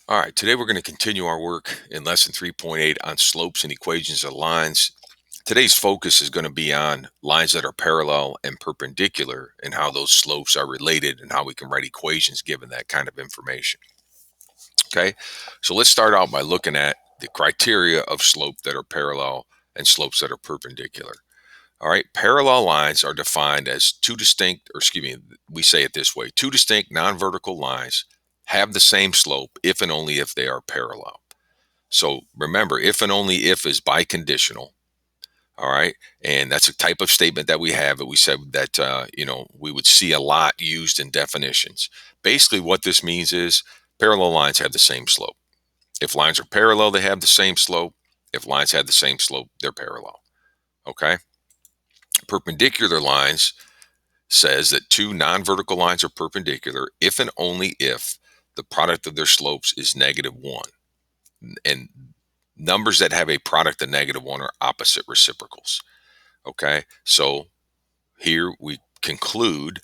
All right, today we're going to continue our work in lesson 3.8 on slopes and equations of lines. Today's focus is going to be on lines that are parallel and perpendicular and how those slopes are related and how we can write equations given that kind of information. Okay, so let's start out by looking at the criteria of slope that are parallel and slopes that are perpendicular. All right, parallel lines are defined as two distinct, or excuse me, we say it this way: two distinct non-vertical lines have the same slope if and only if they are parallel. So remember, if and only if is biconditional. All right, and that's a type of statement that we have that we said that we would see a lot used in definitions. Basically, what this means is parallel lines have the same slope. If lines are parallel, they have the same slope. If lines have the same slope, they're parallel. Okay, perpendicular lines says that two non-vertical lines are perpendicular if and only if the product of their slopes is -1. And numbers that have a product of -1 are opposite reciprocals. Okay, so here we conclude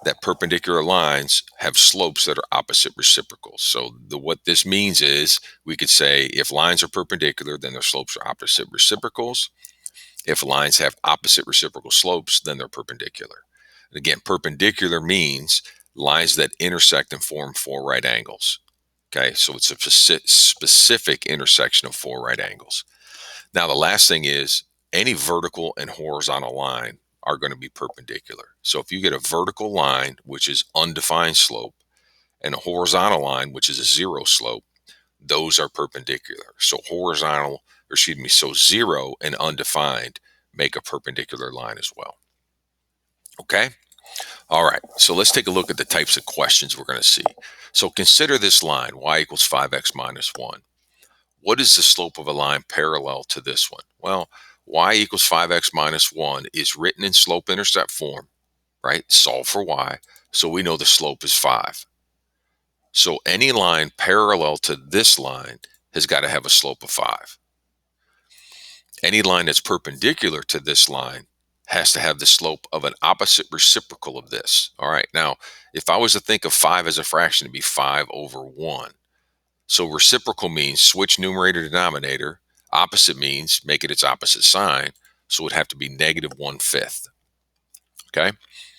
that perpendicular lines have slopes that are opposite reciprocals. So what this means is we could say if lines are perpendicular, then their slopes are opposite reciprocals. If lines have opposite reciprocal slopes, then they're perpendicular. And again, perpendicular means lines that intersect and form four right angles. Okay, so it's a specific intersection of four right angles. Now, the last thing is any vertical and horizontal line are going to be perpendicular. So if you get a vertical line, which is undefined slope, and a horizontal line, which is a zero slope, those are perpendicular. So so zero and undefined make a perpendicular line as well. Okay? All right, so let's take a look at the types of questions we're going to see. So consider this line, y equals 5x minus 1. What is the slope of a line parallel to this one? Well, y equals 5x minus 1 is written in slope-intercept form, right? Solve for y, so we know the slope is 5. So any line parallel to this line has got to have a slope of 5. Any line that's perpendicular to this line has to have the slope of an opposite reciprocal of this. All right, now, if I was to think of 5 as a fraction, it'd be 5 over 1. So reciprocal means switch numerator denominator. Opposite means make it its opposite sign. So it would have to be -1/5. Okay.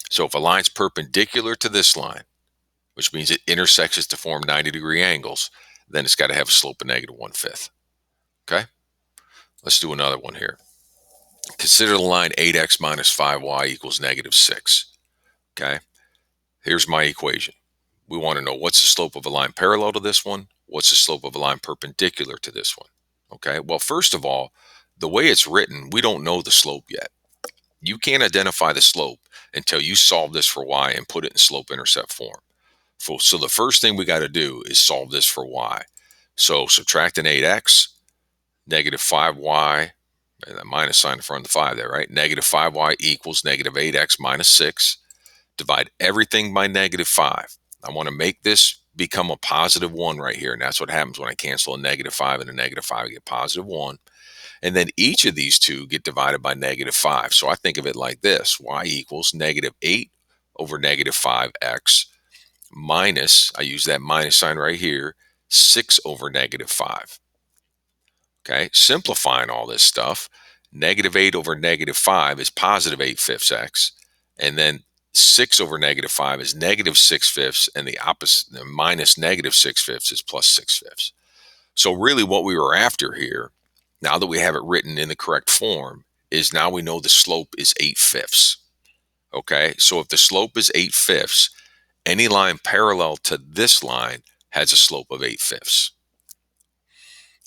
So if a line's perpendicular to this line, which means it intersects it to form 90-degree angles, then it's got to have a slope of -1/5. Okay. Let's do another one here. Consider the line 8x minus 5y equals -6. Okay. Here's my equation. We want to know what's the slope of a line parallel to this one? What's the slope of a line perpendicular to this one? Okay, well, first of all, the way it's written, we don't know the slope yet. You can't identify the slope until you solve this for y and put it in slope-intercept form. So the first thing we got to do is solve this for y. So subtract an 8x, -5y, and a minus sign in front of the 5 there, right? -5y equals -8x minus 6. Divide everything by -5. I want to make this become a +1 right here. And that's what happens when I cancel a -5 and a -5, I get +1. And then each of these two get divided by -5. So I think of it like this: y equals -8 over -5x minus, I use that minus sign right here, 6 over -5. Okay, simplifying all this stuff, -8 over -5 is +8/5 x, and then 6 over -5 is -6/5, and the opposite, the minus -6/5 is +6/5. So really what we were after here, now that we have it written in the correct form, is now we know the slope is 8/5. Okay, so if the slope is 8/5, any line parallel to this line has a slope of 8/5.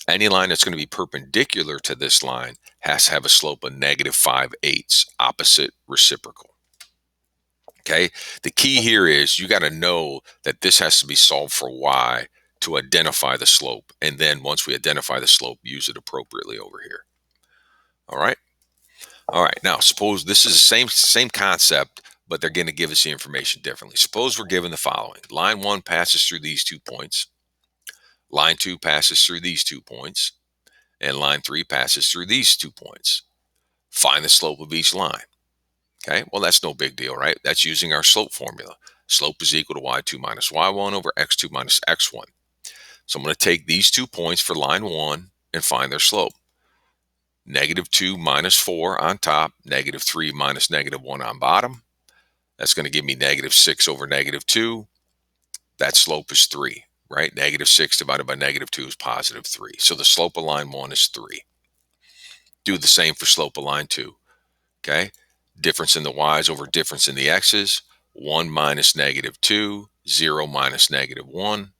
Any line that's going to be perpendicular to this line has to have a slope of -5/8, opposite reciprocal. Okay, the key here is you got to know that this has to be solved for y to identify the slope. And then once we identify the slope, use it appropriately over here. All right. All right. Now, suppose this is the same concept, but they're going to give us the information differently. Suppose we're given the following: line 1 passes through these 2 points, line 2 passes through these 2 points, and line 3 passes through these 2 points. Find the slope of each line. Okay, well, that's no big deal, right? That's using our slope formula. Slope is equal to y2 minus y1 over x2 minus x1. So I'm going to take these 2 points for line 1 and find their slope. -2 minus 4 on top, -3 minus -1 on bottom. That's going to give me -6 over -2. That slope is 3, right? -6 divided by -2 is +3. So the slope of line 1 is 3. Do the same for slope of line 2. Okay? Difference in the y's over difference in the x's. 1 minus -2, 0 minus -1,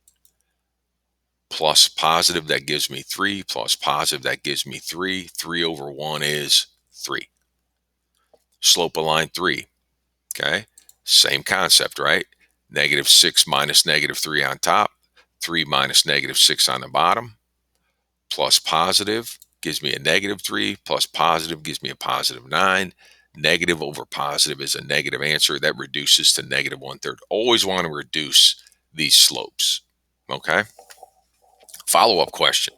plus positive, that gives me 3, plus positive, that gives me 3. 3 over 1 is 3. Slope of line 3. Okay? Same concept, right? -6 minus -3 on top, 3 minus -6 on the bottom, plus positive gives me a -3, plus positive gives me a +9. Negative over positive is a negative answer. That reduces to -1/3. Always want to reduce these slopes. Okay? Follow-up question.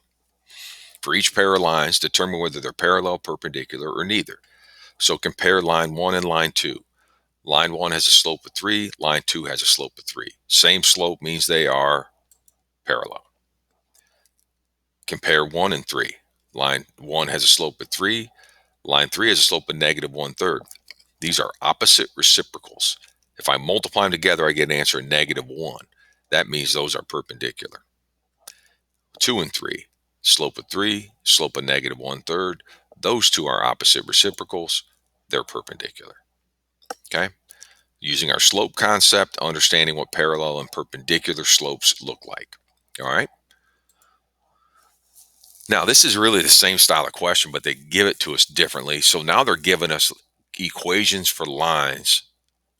For each pair of lines, determine whether they're parallel, perpendicular, or neither. So compare line 1 and line 2. Line 1 has a slope of 3. Line 2 has a slope of 3. Same slope means they are parallel. Compare 1 and 3. Line 1 has a slope of 3. Line 3 has a slope of -1/3. These are opposite reciprocals. If I multiply them together, I get an answer of -1. That means those are perpendicular. 2 and 3. Slope of 3, slope of -1/3. Those two are opposite reciprocals. They're perpendicular. Okay? Using our slope concept, understanding what parallel and perpendicular slopes look like. All right? Now, this is really the same style of question, but they give it to us differently. So now they're giving us equations for lines,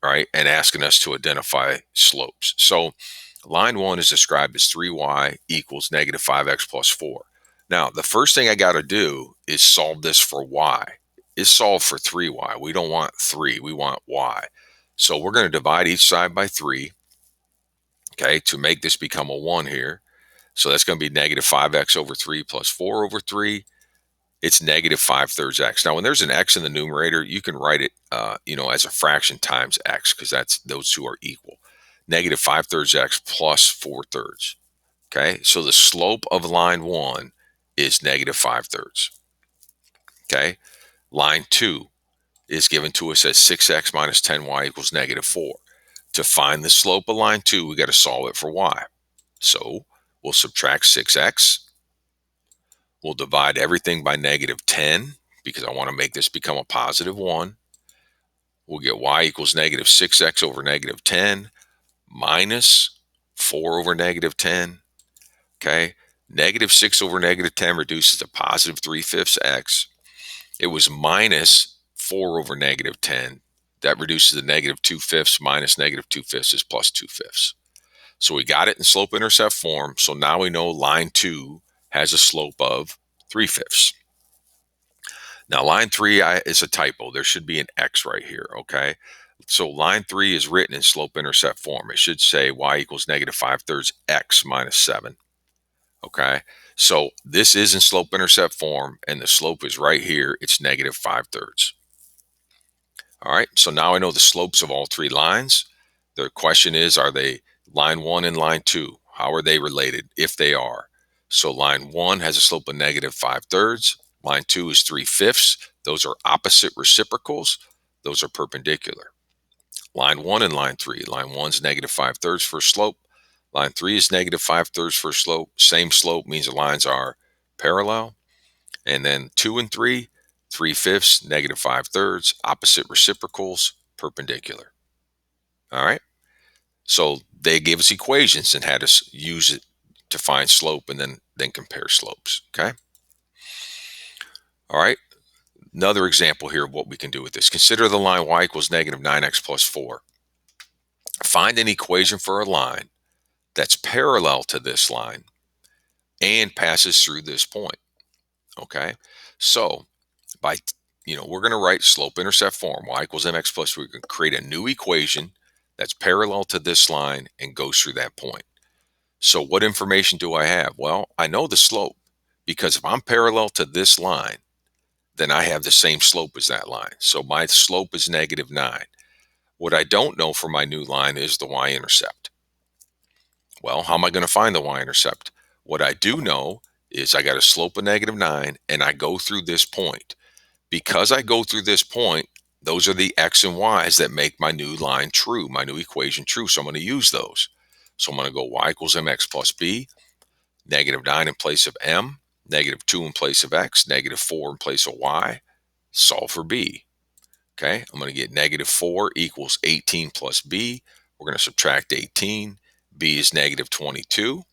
right, and asking us to identify slopes. So line 1 is described as 3y equals -5x plus 4. Now, the first thing I got to do is solve this for y. It's solved for 3y. We don't want 3. We want y. So we're going to divide each side by 3, okay, to make this become a 1 here. So that's going to be -5x over 3 plus 4 over 3. It's -5/3 x. Now, when there's an x in the numerator, you can write it, as a fraction times x, because those two are equal. -5/3 x plus 4/3. Okay, so the slope of line 1 is -5/3. Okay, line 2 is given to us as 6x minus 10y equals -4. To find the slope of line 2, we got to solve it for y. So we'll subtract 6x. We'll divide everything by -10 because I want to make this become a +1. We'll get y equals -6x over -10 minus 4 over -10. Okay. -6 over -10 reduces to +3/5 x. It was minus 4 over -10. That reduces to -2/5 minus -2/5 is +2/5. So we got it in slope intercept form. So now we know line 2 has a slope of 3/5. Now line 3 is a typo. There should be an X right here, okay? So line 3 is written in slope intercept form. It should say y equals -5/3 x minus 7, okay? So this is in slope intercept form, and the slope is right here. It's -5/3. All right, so now I know the slopes of all 3 lines. The question is, are they line 1 and line 2? How are they related, if they are? So line 1 has a slope of -5/3. Line 2 is 3/5. Those are opposite reciprocals. Those are perpendicular. Line 1 and line 3. Line 1 is -5/3 for slope. Line 3 is -5/3 for slope. Same slope means the lines are parallel. And then 2 and 3, 3/5, -5/3, opposite reciprocals, perpendicular. All right. So they gave us equations and had us use it to find slope and then compare slopes. Okay. All right. Another example here of what we can do with this. Consider the line y equals -9x plus 4. Find an equation for a line that's parallel to this line and passes through this point. Okay. So we're going to write slope intercept form. Y equals mx plus 4. We can create a new equation that's parallel to this line and goes through that point. So what information do I have? Well, I know the slope, because if I'm parallel to this line, then I have the same slope as that line. So my slope is -9. What I don't know for my new line is the y-intercept. Well, how am I going to find the y-intercept? What I do know is I got a slope of -9 and I go through this point. Because I go through this point, those are the x and y's that make my new line true, my new equation true. So I'm going to use those. So I'm going to go y equals mx plus b, -9 in place of m, -2 in place of x, -4 in place of y. Solve for b. Okay, I'm going to get -4 equals 18 plus b. We're going to subtract 18. B is -22.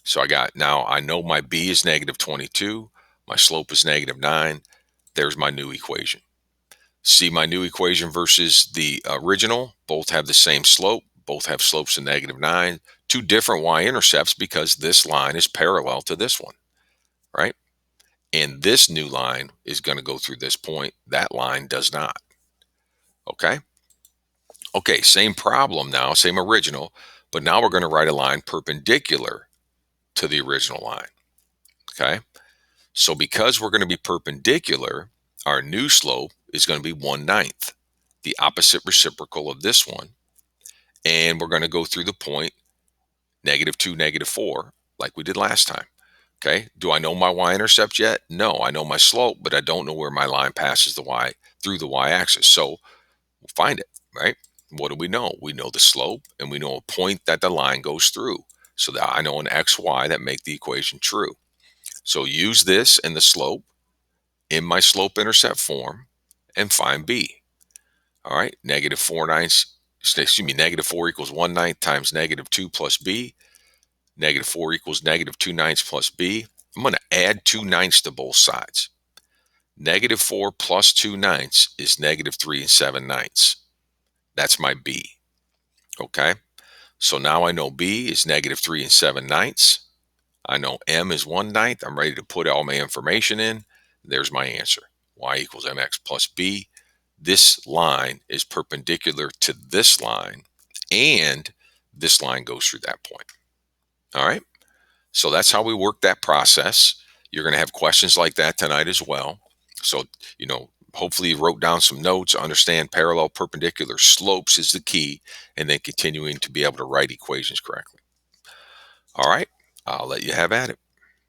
So now I know my b is -22. My slope is -9. There's my new equation. See my new equation versus the original. Both have the same slope. Both have slopes of -9. Two different y-intercepts because this line is parallel to this one, right? And this new line is going to go through this point. That line does not. Okay? Okay, same problem now, same original, but now we're going to write a line perpendicular to the original line. Okay? So because we're going to be perpendicular, our new slope is going to be 1/9, the opposite reciprocal of this one. And we're going to go through the point -2, -4, like we did last time. Okay. Do I know my y-intercept yet? No, I know my slope, but I don't know where my line passes the y through the y-axis. So we'll find it, right? What do we know? We know the slope and we know a point that the line goes through. So that I know an x, y that make the equation true. So use this and the slope in my slope intercept form and find b. All right, -4 equals 1/9 times -2 plus b. -4 equals -2/9 plus b. I'm going to add 2/9 to both sides. -4 plus 2/9 is -3 7/9. That's my b. Okay, so now I know b is -3 7/9. I know m is 1/9. I'm ready to put all my information in. There's my answer. Y equals mx plus b. This line is perpendicular to this line, and this line goes through that point. All right. So that's how we work that process. You're going to have questions like that tonight as well. So, hopefully you wrote down some notes, understand parallel perpendicular slopes is the key, and then continuing to be able to write equations correctly. All right. I'll let you have at it.